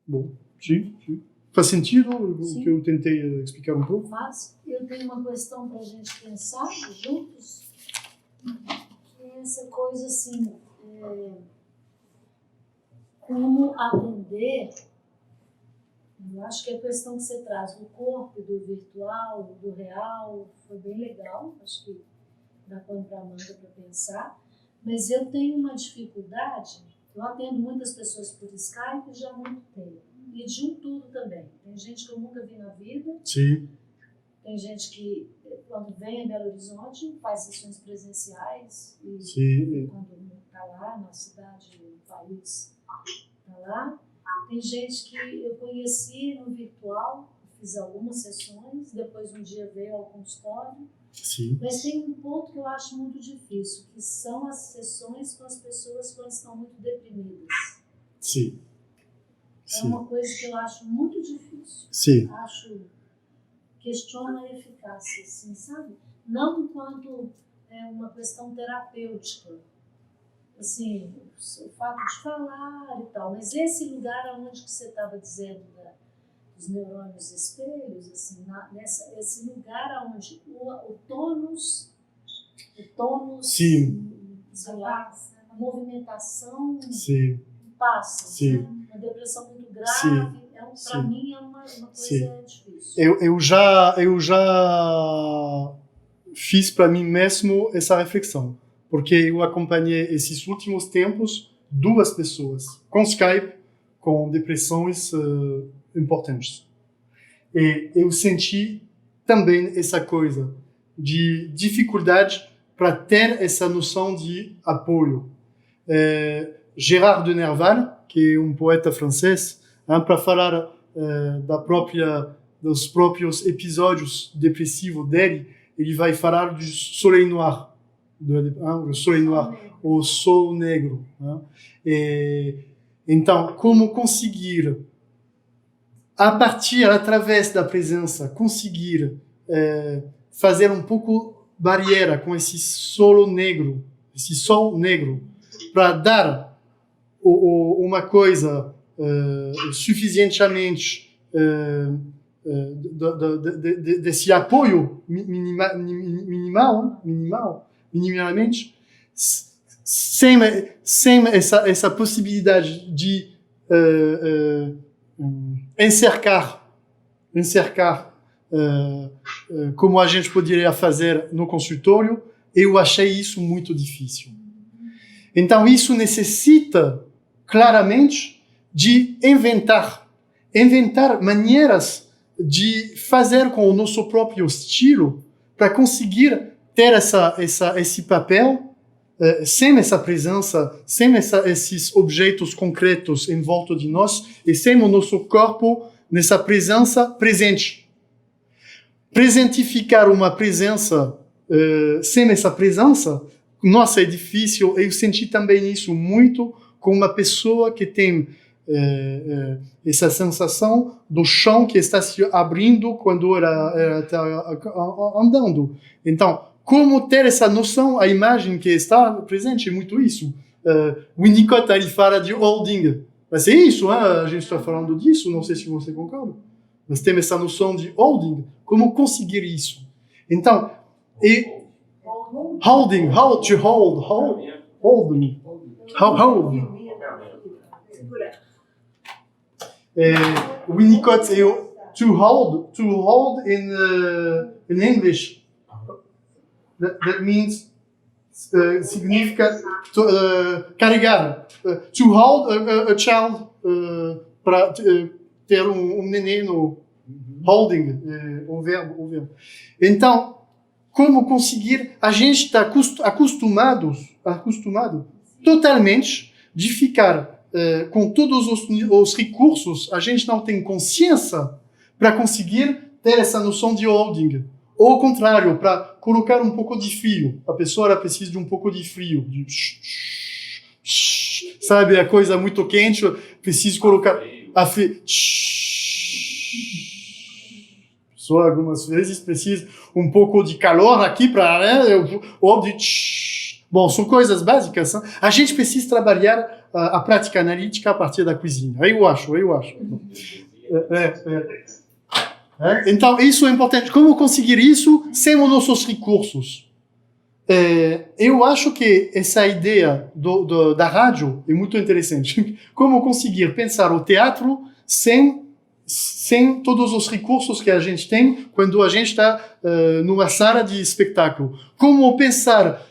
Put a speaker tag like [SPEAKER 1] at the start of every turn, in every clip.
[SPEAKER 1] Bom, sim, sim. Faz sentido o que eu tentei explicar um pouco?
[SPEAKER 2] Mas eu tenho uma questão para a gente pensar juntos, que é essa coisa assim, como atender. Eu acho que a questão que você traz do corpo, do virtual, do real, foi bem legal. Acho que dá pano para manga para pensar. Mas eu tenho uma dificuldade. Eu atendo muitas pessoas por Skype já há muito tempo. E de um tudo também. Tem gente que eu nunca vi na vida.
[SPEAKER 1] Sim.
[SPEAKER 2] Tem gente que, quando vem a Belo Horizonte, faz sessões presenciais. E
[SPEAKER 1] Sim.
[SPEAKER 2] quando está lá, na cidade, no país, está lá. Tem gente que eu conheci no virtual, fiz algumas sessões, depois um dia veio ao consultório.
[SPEAKER 1] Sim.
[SPEAKER 2] Mas tem um ponto que eu acho muito difícil, que são as sessões com as pessoas quando estão muito deprimidas.
[SPEAKER 1] Sim.
[SPEAKER 2] É uma coisa que eu acho muito difícil.
[SPEAKER 1] Sim.
[SPEAKER 2] Questiono a eficácia, assim, sabe? Não enquanto uma questão terapêutica, assim, o fato de falar e tal, mas esse lugar onde que você estava dizendo dos neurônios espelhos, assim, esse lugar onde o tônus,
[SPEAKER 1] sim,
[SPEAKER 2] sei lá, a movimentação
[SPEAKER 1] sim,
[SPEAKER 2] passa,
[SPEAKER 1] sim,
[SPEAKER 2] né? Uma depressão muito grave, para mim é uma coisa difícil.
[SPEAKER 1] Eu já fiz para mim mesmo essa reflexão, porque eu acompanhei esses últimos tempos 2 pessoas com Skype com depressões importantes. E eu senti também essa coisa de dificuldade para ter essa noção de apoio. Gérard de Nerval, que é um poeta francês, para falar dos próprios episódios depressivos dele, ele vai falar do soleil noir, o soleil noir, o sol negro. Então, como conseguir, através da presença, conseguir fazer um pouco barreira com esse sol negro, para dar uma coisa suficientemente desse apoio minimamente, sem essa possibilidade de encercar como a gente poderia fazer no consultório. Eu achei isso muito difícil. Então, isso necessita claramente de inventar maneiras de fazer com o nosso próprio estilo para conseguir ter esse papel sem essa presença, sem esses objetos concretos em volta de nós e sem o nosso corpo nessa presença presente. Presentificar uma presença sem essa presença, nossa, é difícil. Eu senti também isso muito com uma pessoa que tem essa sensação do chão que está se abrindo quando ela está andando. Então, como ter essa noção, a imagem que está presente é muito isso. O Winnicott ele fala de holding. Mas é isso, hein? A gente está falando disso, não sei se você concorda. Mas tem essa noção de holding. Como conseguir isso? Então, holding, how to hold, holding, hold. Winnicott, to hold in English, that means significa carregar, to hold a child, para ter neném, holding, o verbo. Então, como conseguir, a gente está acostumado totalmente de ficar com todos os recursos, a gente não tem consciência para conseguir ter essa noção de holding. Ou ao contrário, para colocar um pouco de frio. A pessoa precisa de um pouco de frio. Sabe, a coisa muito quente, precisa colocar a frio. Só algumas vezes precisa um pouco de calor aqui para ou de Bom, são coisas básicas. Hein? A gente precisa trabalhar a prática analítica a partir da cozinha. Eu acho. Então, isso é importante. Como conseguir isso sem os nossos recursos? Eu acho que essa ideia da rádio é muito interessante. Como conseguir pensar o teatro sem todos os recursos que a gente tem quando a gente está numa sala de espetáculo. Como pensar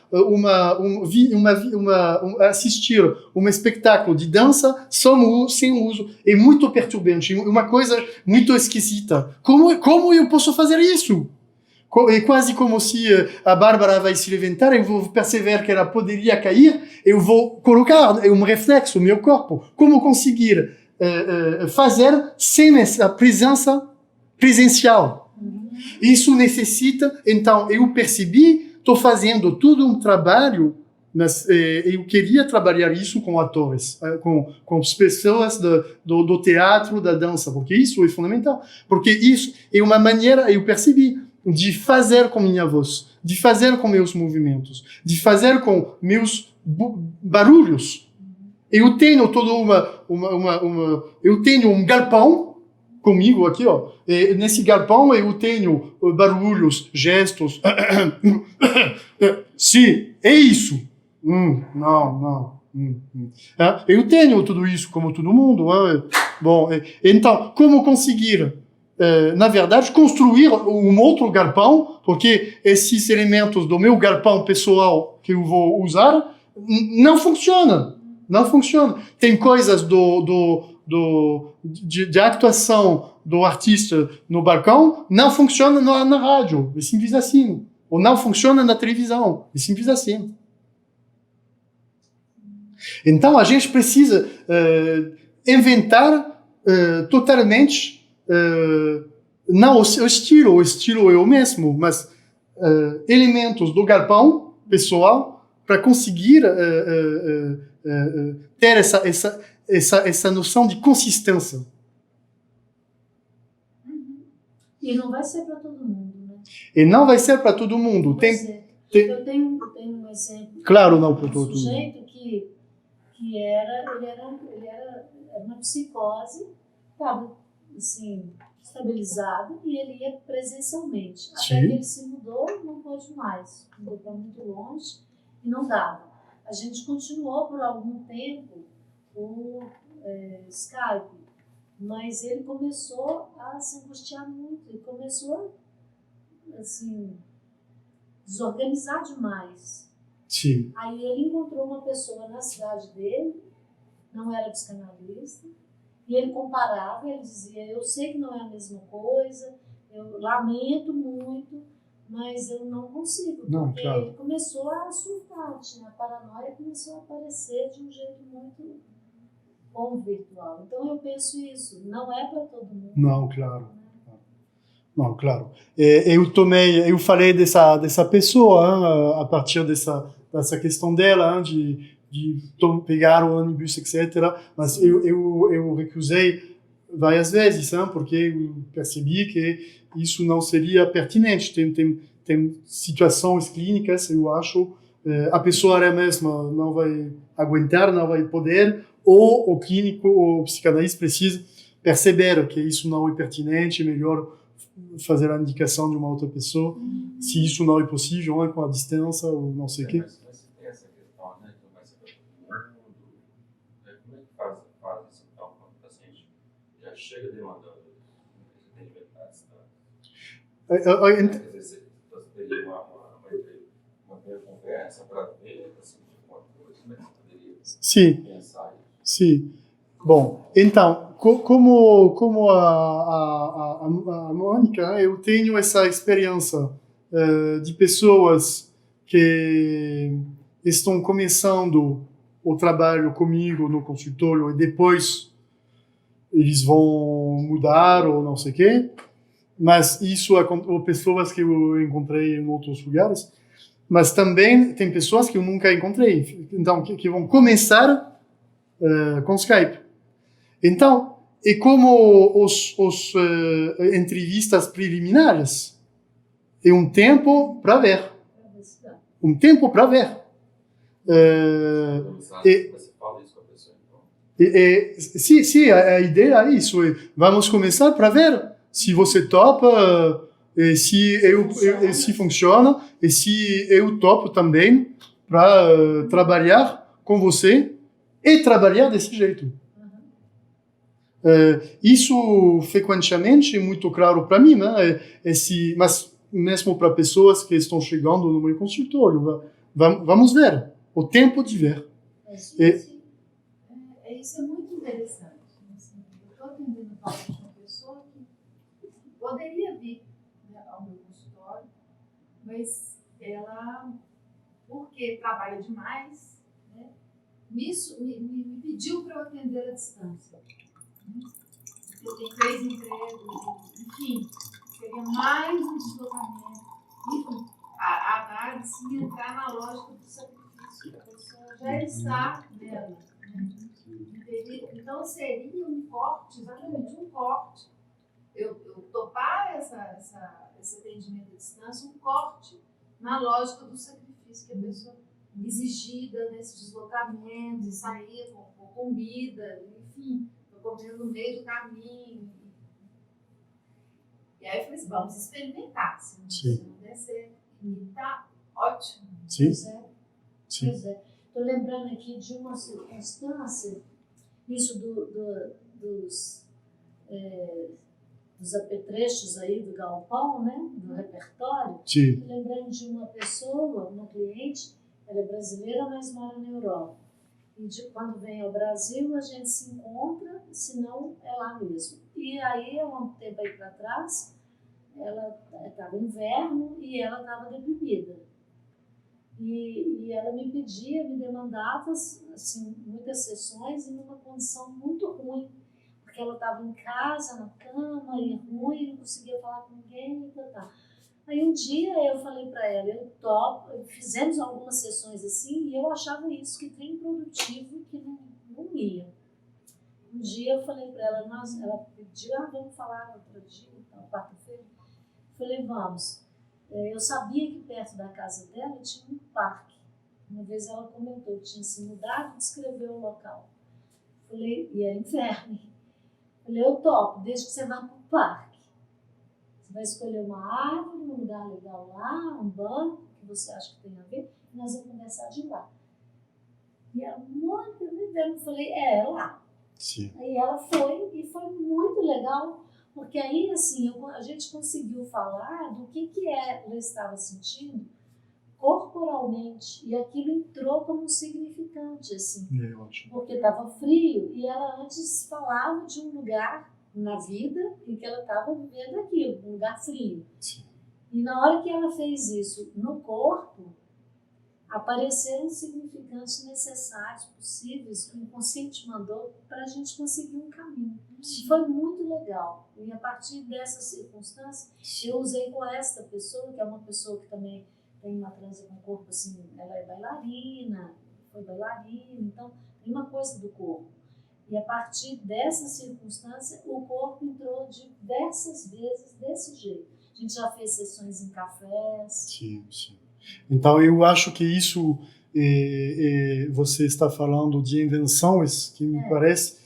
[SPEAKER 1] assistir um espetáculo de dança sem uso é muito perturbante, uma coisa muito esquisita. Como eu posso fazer isso? É quase como se a Bárbara vai se levantar, eu vou perceber que ela poderia cair, eu vou colocar um reflexo no meu corpo. Como conseguir fazer sem essa presença presencial? Isso necessita, então eu percebi, estou fazendo todo um trabalho, mas eu queria trabalhar isso com atores, com as pessoas do teatro, da dança, porque isso é fundamental, porque isso é uma maneira, eu percebi, de fazer com minha voz, de fazer com meus movimentos, de fazer com meus barulhos. Eu tenho eu tenho um galpão comigo aqui, ó. E nesse galpão eu tenho barulhos, gestos. Sim, é isso. Não. Eu tenho tudo isso como todo mundo. Bom, então, como conseguir na verdade, construir um outro galpão, porque esses elementos do meu galpão pessoal que eu vou usar não funcionam. Tem coisas de atuação do artista no balcão, não funciona na rádio, é simples assim. Ou não funciona na televisão, é simples assim. Então, a gente precisa inventar totalmente não o estilo é o mesmo, mas elementos do galpão pessoal para conseguir ter essa noção de consistência.
[SPEAKER 2] E não vai ser para todo mundo, né?
[SPEAKER 1] E não vai ser para todo mundo.
[SPEAKER 2] Eu tenho um exemplo.
[SPEAKER 1] Claro, não para todo mundo.
[SPEAKER 2] Um sujeito que era uma psicose, estava assim, estabilizado, e ele ia presencialmente.
[SPEAKER 1] Sim.
[SPEAKER 2] Até que ele se mudou, não pôde mais. Mudou para muito longe e não dava. A gente continuou por algum tempo por Skype, mas ele começou a se angustiar muito e começou assim, desorganizar demais.
[SPEAKER 1] Sim.
[SPEAKER 2] Aí ele encontrou uma pessoa na cidade dele, não era psicanalista, e ele comparava, ele dizia, eu sei que não é a mesma coisa, eu lamento muito, mas eu não consigo.
[SPEAKER 1] Não,
[SPEAKER 2] porque
[SPEAKER 1] claro.
[SPEAKER 2] ele começou a surtar, a paranoia começou a aparecer de um jeito muito bom virtual. Então eu penso isso, não é para todo mundo.
[SPEAKER 1] Não, claro. Não, claro. Eu falei dessa pessoa, a partir dessa questão dela, de pegar o ônibus, etc. Mas eu recusei várias vezes, porque eu percebi que isso não seria pertinente. Tem situações clínicas, eu acho, a pessoa ela mesma não vai aguentar, não vai poder, ou o clínico, ou o psicanalista precisa perceber que isso não é pertinente, melhor fazer a indicação de uma outra pessoa, se isso não é possível, com a distância, ou não sei o quê.
[SPEAKER 3] Mas tem essa questão, né, que não vai ser para todo mundo. Como é que faz isso, então, quando o paciente já chega demandando esse atendimento à distância? Às vezes você teria uma primeira conversa para ver, assim, alguma coisa, como é que você poderia pensar isso?
[SPEAKER 1] Sim. Bom, então, como a Mônica, eu tenho essa experiência de pessoas que estão começando o trabalho comigo no consultório e depois eles vão mudar ou não sei o quê, mas isso é com pessoas que eu encontrei em outros lugares, mas também tem pessoas que eu nunca encontrei, então que vão começar com Skype. Então, é como os entrevistas preliminares, é um tempo para ver.
[SPEAKER 3] Você fala isso com a pessoa, então?
[SPEAKER 1] Sim, a ideia é isso. Vamos começar para ver se você topa, se funciona, e se eu topo também para trabalhar com você e trabalhar desse jeito. Isso frequentemente é muito claro para mim, né? Mas mesmo para pessoas que estão chegando no meu consultório, vamos ver, o tempo de ver.
[SPEAKER 2] Isso é muito interessante. Assim, eu estou atendendo uma pessoa que poderia vir, né, ao meu consultório, mas ela, porque trabalha demais, né, me pediu para eu atender à distância. Eu tenho 3 empregos, enfim, seria mais um deslocamento. Enfim, a análise entrar na lógica do sacrifício. A pessoa já está nela. Né? Então seria um corte, exatamente um corte. Eu topar esse atendimento à distância, um corte na lógica do sacrifício que a pessoa exigida nesse deslocamento, de sair com comida, enfim. Comendo no meio do caminho. E aí eu falei assim, vamos experimentar. Se não der certo, tá ótimo.
[SPEAKER 1] Sim.
[SPEAKER 2] Pois é. Estou lembrando aqui de uma circunstância, isso dos apetrechos aí do galpão, né? Do repertório.
[SPEAKER 1] Sim.
[SPEAKER 2] Estou lembrando de uma pessoa, uma cliente, ela é brasileira, mas mora na Europa. E quando vem ao Brasil, a gente se encontra, se não é lá mesmo. E aí, há um tempo aí para trás, ela estava inverno e ela estava deprimida. E ela me pedia, me demandava assim, muitas sessões em uma condição muito ruim, porque ela estava em casa, na cama, e ruim, não conseguia falar com ninguém, e tal. Aí um dia eu falei para ela, eu topo, fizemos algumas sessões assim, e eu achava isso, que trem produtivo, que não ia. Um dia eu falei para ela, ela pediu, vamos falar outro dia, então, quarta-feira. Falei, vamos. Eu sabia que perto da casa dela tinha um parque. Uma vez ela comentou que tinha se mudado e descreveu o local. Falei, e era inverno. Falei, eu topo, desde que você vá para o parque. Você vai escolher uma árvore, um lugar legal lá, um banco que você acha que tem a ver, e nós vamos conversar de lá. E ela, muito inverno, eu falei, é lá.
[SPEAKER 1] Sim.
[SPEAKER 2] Aí ela foi, e foi muito legal, porque aí, assim, a gente conseguiu falar do que ela estava sentindo corporalmente, e aquilo entrou como um significante, assim, porque estava frio, e ela antes falava de um lugar na vida em que ela estava vivendo aquilo, um lugar frio.
[SPEAKER 1] Sim.
[SPEAKER 2] E na hora que ela fez isso no corpo, apareceram os significantes necessários, possíveis, que o inconsciente mandou para a gente conseguir um caminho. Sim. Foi muito legal. E a partir dessa circunstância, eu usei com esta pessoa, que é uma pessoa que também tem uma transa com o corpo, assim, ela é bailarina, foi bailarina, então tem uma coisa do corpo. E a partir dessa circunstância, o corpo entrou diversas vezes desse jeito. A gente já fez sessões em cafés.
[SPEAKER 1] Sim, sim. Então, eu acho que isso, você está falando de invenções que me parecem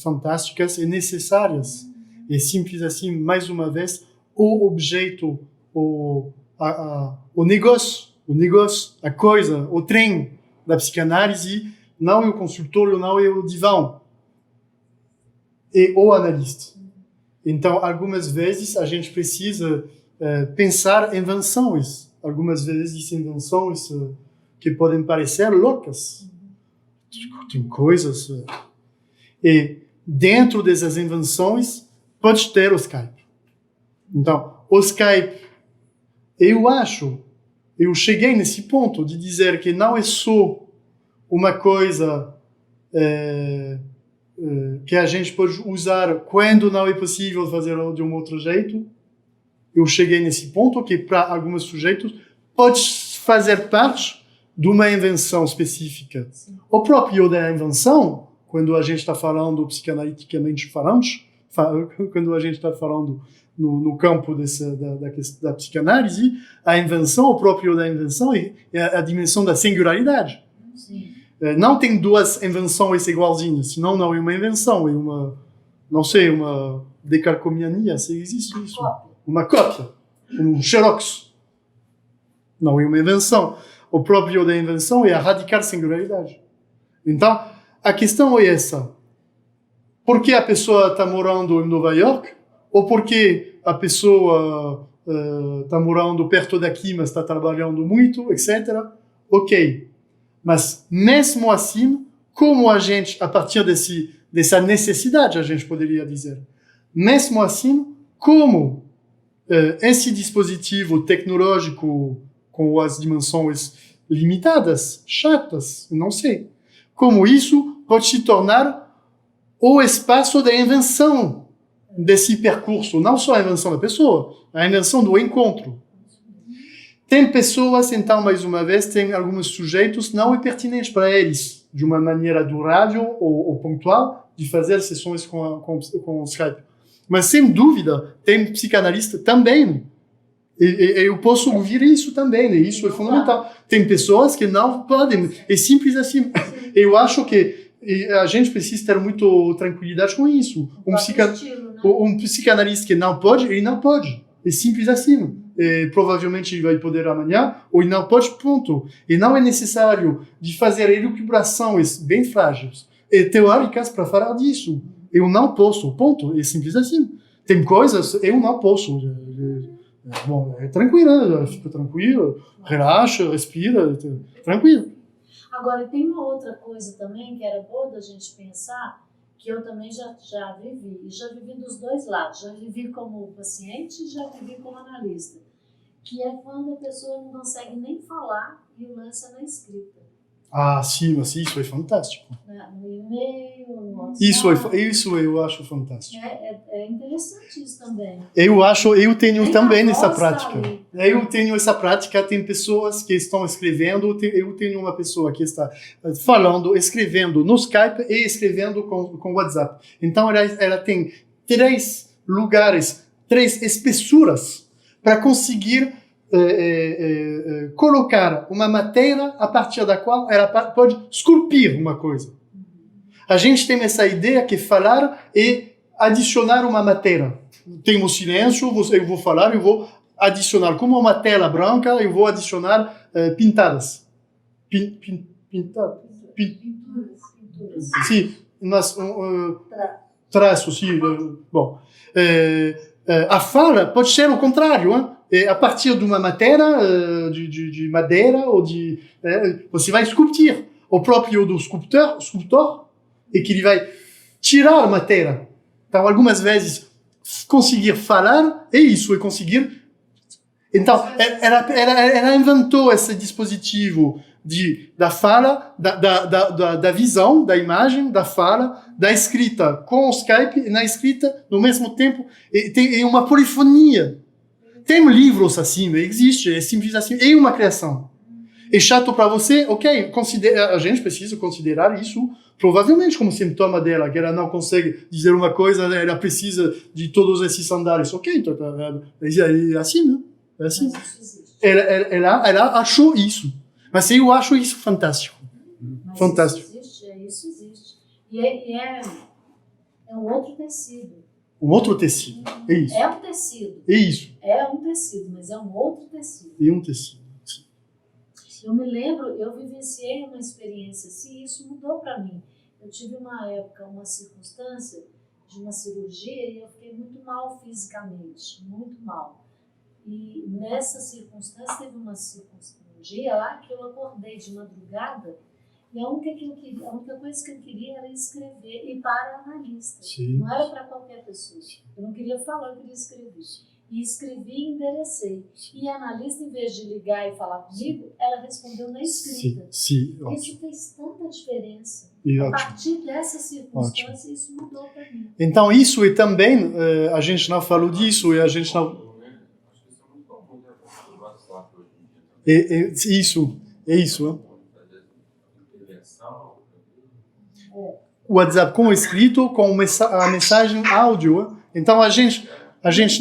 [SPEAKER 1] fantásticas e necessárias. E simples assim, mais uma vez, o objeto, o negócio, a coisa, o trem da psicanálise, não é o consultório, não é o divã, é o analista. Então, algumas vezes a gente precisa pensar em invenções. Algumas vezes invenções que podem parecer loucas. Tem coisas. E dentro dessas invenções pode ter o Skype. Então, o Skype, eu cheguei nesse ponto de dizer que não é só uma coisa que a gente pode usar quando não é possível fazer de um outro jeito. Eu cheguei nesse ponto que, para alguns sujeitos, pode fazer parte de uma invenção específica. Sim. O próprio da invenção, quando a gente está falando psicanaliticamente quando a gente está falando no campo da psicanálise, a invenção, o próprio da invenção é a dimensão da singularidade.
[SPEAKER 2] Sim.
[SPEAKER 1] Não tem duas invenções igualzinhas, senão não é uma invenção, é uma, não sei, uma decalcomania, se existe isso. Uma cópia, um xerox. Não é uma invenção. O próprio da invenção é a radical singularidade. Então, a questão é essa. Por que a pessoa está morando em Nova York? Ou porque a pessoa está morando perto daqui, mas está trabalhando muito, etc. Ok. Mas, mesmo assim, como a gente, a partir dessa necessidade, a gente poderia dizer, mesmo assim, como esse dispositivo tecnológico com as dimensões limitadas, chatas, não sei, como isso pode se tornar o espaço da invenção desse percurso, não só a invenção da pessoa, a invenção do encontro. Tem pessoas, então, mais uma vez, tem alguns sujeitos, não é pertinente para eles, de uma maneira durável ou pontual, de fazer sessões com o Skype. Mas, sem dúvida, tem psicanalista também. Eu posso ouvir isso também, e isso é fundamental. Tem pessoas que não podem, é simples assim. Eu acho que a gente precisa ter muito tranquilidade com isso. Um psicanalista que não pode, ele não pode. É simples assim. Provavelmente ele vai poder amanhã, ou ele não pode, ponto. E não é necessário de fazer elucubrações bem frágeis e teóricas para falar disso. Eu não posso, ponto. É simples assim. Tem coisas, eu não posso. Bom, é tranquilo, fica tranquilo, relaxa, respira, tranquilo.
[SPEAKER 2] Agora, tem uma outra coisa também que era boa da gente pensar, que eu também já vivi, e já vivi dos dois lados, já vivi como paciente e já vivi como analista, que é quando a pessoa não consegue nem falar e o lance é na escrita.
[SPEAKER 1] Ah, sim, mas isso é fantástico.
[SPEAKER 2] No e-mail, no WhatsApp.
[SPEAKER 1] Isso eu acho fantástico.
[SPEAKER 2] É interessante isso também.
[SPEAKER 1] Eu tenho
[SPEAKER 2] Nem
[SPEAKER 1] também essa
[SPEAKER 2] tá
[SPEAKER 1] prática.
[SPEAKER 2] ali.
[SPEAKER 1] Eu tenho essa prática, tem pessoas que estão escrevendo, eu tenho uma pessoa que está falando, escrevendo no Skype e escrevendo com WhatsApp. Então ela tem 3 lugares, 3 espessuras para conseguir colocar uma matéria a partir da qual ela pode esculpir uma coisa. A gente tem essa ideia que falar é adicionar uma matéria. Tem um silêncio, eu vou falar, eu vou adicionar, como uma tela branca, eu vou adicionar pintadas. Pintadas? Sim, mas traço, sim. Bom, a fala pode ser o contrário, hein? A partir de uma matéria de madeira ou você vai esculpir. O próprio do escultor é que ele vai tirar a matéria. Então, algumas vezes, conseguir falar é isso, é conseguir. Então, ela inventou esse dispositivo da fala, da visão, da imagem, da fala, da escrita com o Skype, e na escrita, no mesmo tempo, tem uma polifonia. Tem livros assim, existe, é simples assim, é uma criação. É chato para você? Ok, a gente precisa considerar isso provavelmente como sintoma dela, que ela não consegue dizer uma coisa, ela precisa de todos esses andares. Ok, é assim, né? É assim. Ela achou isso. Mas eu acho isso fantástico.
[SPEAKER 2] Mas
[SPEAKER 1] Fantástico.
[SPEAKER 2] Isso existe. E é um outro tecido.
[SPEAKER 1] Um outro tecido. É isso.
[SPEAKER 2] É um tecido.
[SPEAKER 1] É isso.
[SPEAKER 2] É um tecido, mas é um outro tecido.
[SPEAKER 1] É um tecido.
[SPEAKER 2] Eu me lembro, eu vivenciei uma experiência assim, e isso mudou para mim. Eu tive uma época, uma circunstância de uma cirurgia e eu fiquei muito mal fisicamente, muito mal. E nessa circunstância, teve um dia lá que eu acordei de madrugada e a única coisa que eu queria era escrever, e para analista.
[SPEAKER 1] Sim.
[SPEAKER 2] Não era para qualquer pessoa. Eu não queria falar, eu queria escrever. E escrevi e enderecei. E a analista, em vez de ligar e falar comigo, ela respondeu na escrita.
[SPEAKER 1] Sim.
[SPEAKER 2] Isso fez tanta diferença.
[SPEAKER 1] E
[SPEAKER 2] a
[SPEAKER 1] ótimo.
[SPEAKER 2] partir dessa circunstância, isso mudou para mim.
[SPEAKER 1] Então, isso é também, a gente não falou disso, e a gente não...
[SPEAKER 3] Acho que isso é muito comum, né? No WhatsApp hoje em dia.
[SPEAKER 1] Isso.
[SPEAKER 3] Intervenção.
[SPEAKER 1] WhatsApp com escrito, com a mensagem áudio. Então a gente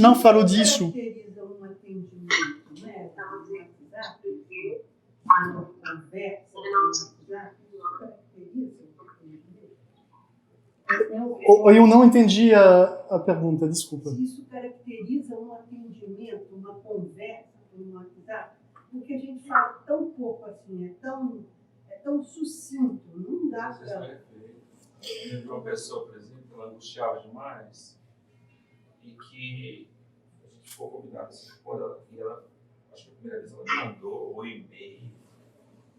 [SPEAKER 1] não falou disso.
[SPEAKER 4] Caracteriza um atendimento, né? Uma conversa,
[SPEAKER 1] Eu não entendi a pergunta, desculpa.
[SPEAKER 4] Se isso caracteriza um atendimento, uma conversa no WhatsApp, porque a gente fala tão pouco assim, é tão sucinto, não dá para...
[SPEAKER 3] Uma pessoa, por exemplo, ela angustiava demais e que a gente ficou combinado assim, ela, acho que a primeira vez ela me mandou ou e-mail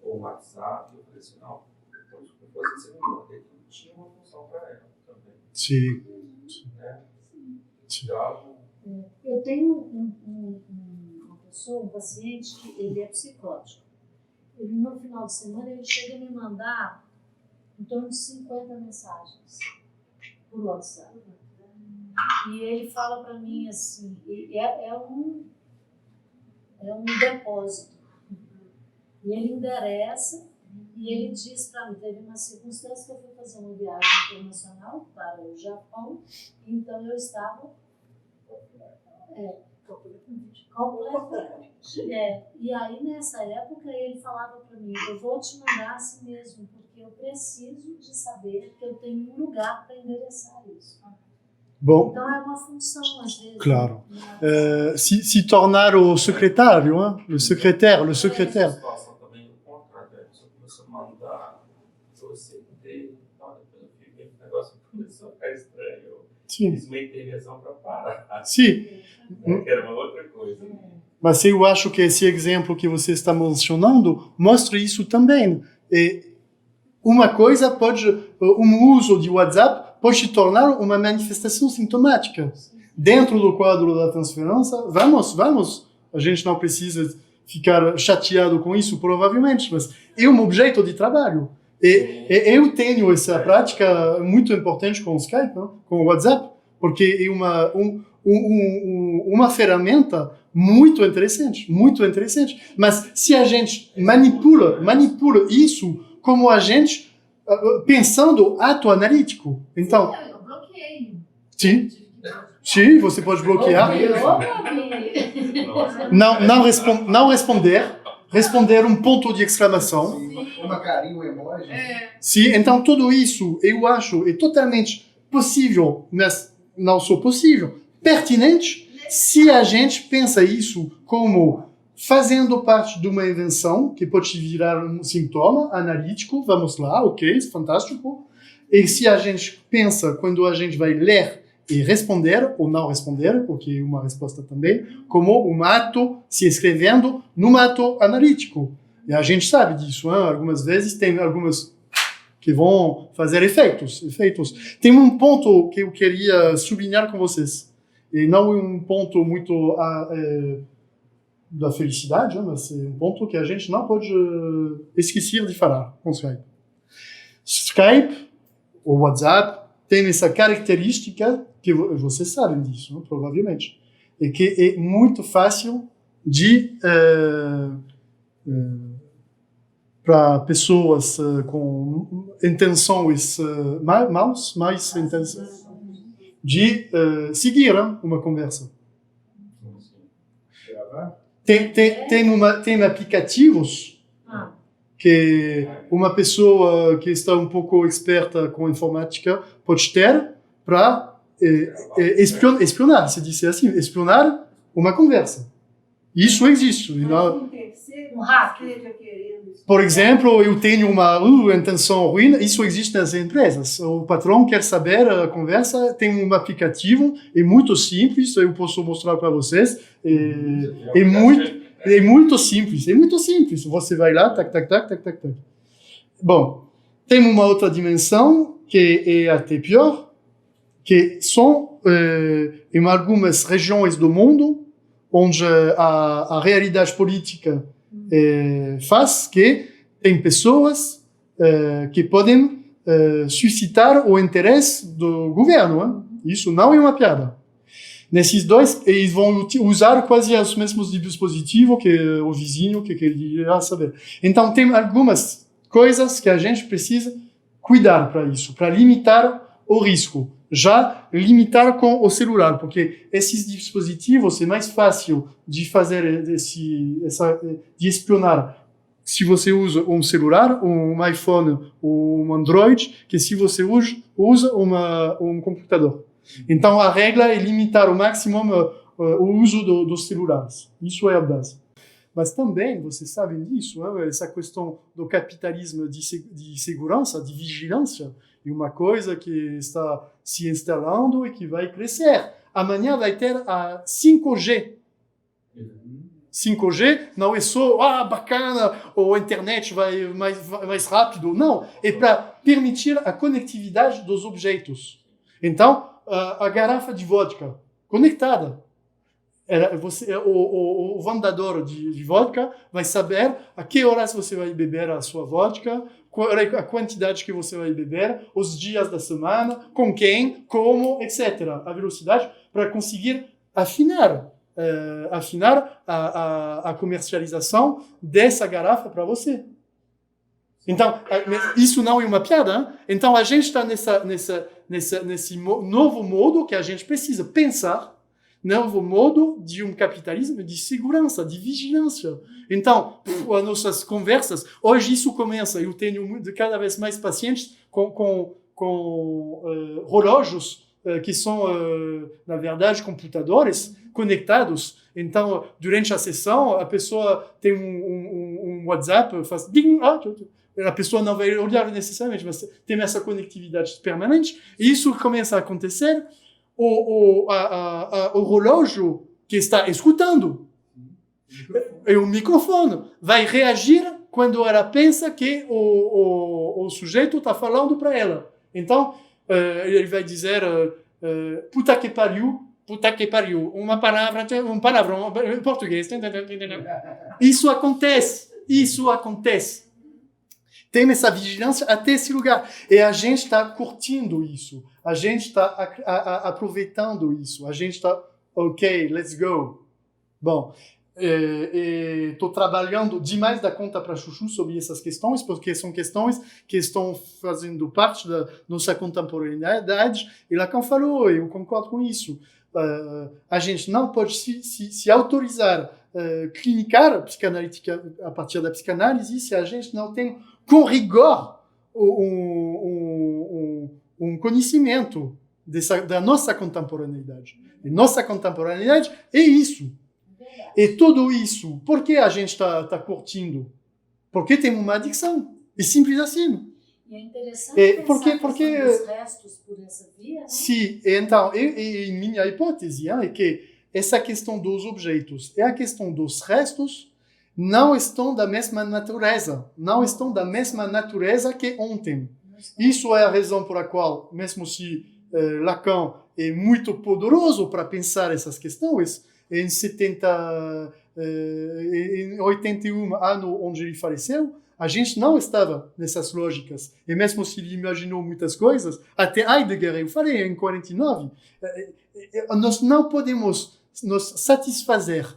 [SPEAKER 3] ou WhatsApp, eu falei assim, não, então você me manda, que tinha uma função para ela também.
[SPEAKER 1] Sim.
[SPEAKER 3] Né?
[SPEAKER 1] Sim.
[SPEAKER 2] Eu tenho uma pessoa, um paciente, que ele é psicótico. Ele, no final de semana, ele chega a me mandar em torno de 50 mensagens por WhatsApp. E ele fala para mim assim, é um depósito. E ele endereça e ele diz para mim, teve uma circunstância que eu fui fazer uma viagem internacional para o Japão, então eu estava completamente. E aí, nessa época, ele falava para mim, eu vou te mandar assim mesmo, porque eu preciso de saber que eu tenho um lugar para endereçar isso.
[SPEAKER 1] Bom,
[SPEAKER 2] Então, é uma função, às vezes.
[SPEAKER 1] claro.
[SPEAKER 2] Né?
[SPEAKER 1] Se tornar o secretário, o secretário.
[SPEAKER 3] A situação também do contrato, a pessoa começou a mandar, você ter, depois eu fiquei, o negócio começou a ficar estranho.
[SPEAKER 1] Sim.
[SPEAKER 3] Fiz uma intervenção para parar.
[SPEAKER 1] Sim.
[SPEAKER 3] Que era uma outra coisa.
[SPEAKER 1] Mas eu acho que esse exemplo que você está mencionando mostra isso também. Uma coisa pode, uso de WhatsApp pode se tornar uma manifestação sintomática. Dentro do quadro da transferência, vamos, a gente não precisa ficar chateado com isso, provavelmente, mas é um objeto de trabalho. Eu tenho essa prática muito importante com o Skype, não? Com o WhatsApp, porque é uma ferramenta muito interessante. Mas se a gente manipula isso como a gente pensando ato analítico, então...
[SPEAKER 2] Eu bloqueei.
[SPEAKER 1] Sim, você pode bloquear. Não responder um ponto de exclamação.
[SPEAKER 5] Uma carinha, um emoji.
[SPEAKER 1] Sim, então tudo isso eu acho é totalmente possível, mas não só possível, pertinente, se a gente pensa isso como fazendo parte de uma invenção que pode virar um sintoma analítico, vamos lá, ok, fantástico. E se a gente pensa, quando a gente vai ler e responder ou não responder, porque é uma resposta também, como um ato se escrevendo num ato analítico. E a gente sabe disso, hein? Algumas vezes tem algumas que vão fazer efeitos. Tem um ponto que eu queria sublinhar com vocês, e não é um ponto muito da felicidade, mas é um ponto que a gente não pode esquecer de falar com Skype. Skype, ou WhatsApp, tem essa característica que vocês sabem disso, né? Provavelmente, e que é muito fácil de para pessoas com intenções mais intensas de seguir uma conversa. Tem aplicativos que uma pessoa que está um pouco experta com informática pode ter para espionar, se disser assim, espionar uma conversa. Isso existe.
[SPEAKER 4] Um hacker.
[SPEAKER 1] Por exemplo, eu tenho uma intenção ruim, isso existe nas empresas. O patrão quer saber a conversa, tem um aplicativo, é muito simples, eu posso mostrar para vocês. É muito simples. Você vai lá, tac. Bom, tem uma outra dimensão que é até pior, que são em algumas regiões do mundo onde a realidade política faz que tem pessoas que podem suscitar o interesse do governo. Hein? Isso não é uma piada. Nesses dois, eles vão usar quase os mesmos dispositivos que o vizinho que queria saber. Então, tem algumas coisas que a gente precisa cuidar para isso, para limitar o risco. Já limitar com o celular, porque esses dispositivos é mais fácil de fazer de espionar se você usa um celular, um iPhone ou um Android, que se você usa um computador. Então a regra é limitar ao máximo o uso dos celulares. Isso é a base. Mas também, vocês sabem disso, essa questão do capitalismo de segurança, de vigilância, é uma coisa que está se instalando e que vai crescer. Amanhã vai ter a 5G. 5G não é só, bacana, a internet vai mais rápido. Não, é para permitir a conectividade dos objetos. Então, a garrafa de vodka conectada. O vendedor de vodka vai saber a que horas você vai beber a sua vodka, qual é a quantidade que você vai beber, os dias da semana, com quem, como, etc. A velocidade para conseguir afinar a comercialização dessa garrafa para você. Então, isso não é uma piada, hein? Então a gente está nesse novo modo que a gente precisa pensar, novo modo de um capitalismo de segurança, de vigilância. Então, as nossas conversas, hoje isso começa, eu tenho cada vez mais pacientes com relógios que são, na verdade, computadores conectados. Então, durante a sessão, a pessoa tem um WhatsApp, faz ding, a pessoa não vai olhar necessariamente, mas tem essa conectividade permanente, e isso começa a acontecer. O relógio que está escutando, o microfone vai reagir quando ela pensa que o sujeito está falando para ela. Então, ele vai dizer puta que pariu, uma palavra em português. Isso acontece. Tem essa vigilância até esse lugar. E a gente está curtindo isso. A gente está aproveitando isso. A gente está, ok, let's go. Bom, estou trabalhando demais da conta para Chuchu sobre essas questões, porque são questões que estão fazendo parte da nossa contemporaneidade. E Lacan falou, eu concordo com isso. A gente não pode se autorizar clinicar psicanalítica a partir da psicanálise se a gente não tem com rigor um conhecimento da nossa contemporaneidade. E nossa contemporaneidade é isso. E tudo isso, por que a gente está curtindo? Porque tem uma adicção. É simples assim.
[SPEAKER 2] E é interessante
[SPEAKER 1] porque
[SPEAKER 2] os restos por essa via, né?
[SPEAKER 1] Sim, então, minha hipótese é que essa questão dos objetos e a questão dos restos não estão da mesma natureza. Não estão da mesma natureza que ontem. Isso é a razão por a qual, mesmo se Lacan é muito poderoso para pensar essas questões, em 81 anos onde ele faleceu, a gente não estava nessas lógicas. E mesmo se ele imaginou muitas coisas, até Heidegger, eu falei em 49, nós não podemos nos satisfazer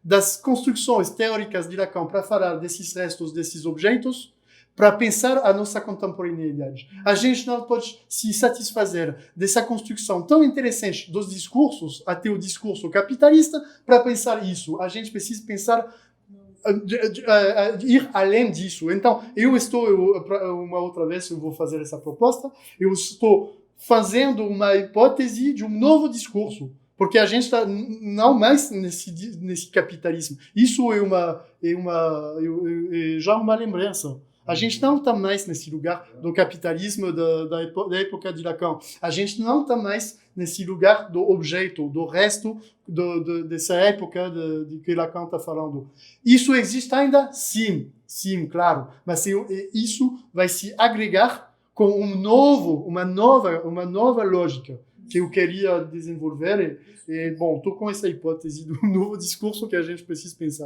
[SPEAKER 1] das construções teóricas de Lacan para falar desses restos, desses objetos, para pensar a nossa contemporaneidade. A gente não pode se satisfazer dessa construção tão interessante dos discursos, até o discurso capitalista, para pensar isso. A gente precisa pensar, ir além disso. Então, uma outra vez eu vou fazer essa proposta, eu estou fazendo uma hipótese de um novo discurso. Porque a gente está não mais nesse capitalismo. Isso é já uma lembrança. A gente não está mais nesse lugar do capitalismo da época de Lacan. A gente não está mais nesse lugar do objeto, do resto dessa época de que Lacan está falando. Isso existe ainda? Sim, claro. Mas isso vai se agregar com uma nova lógica que eu queria desenvolver. Bom, estou com essa hipótese do novo discurso que a gente precisa pensar.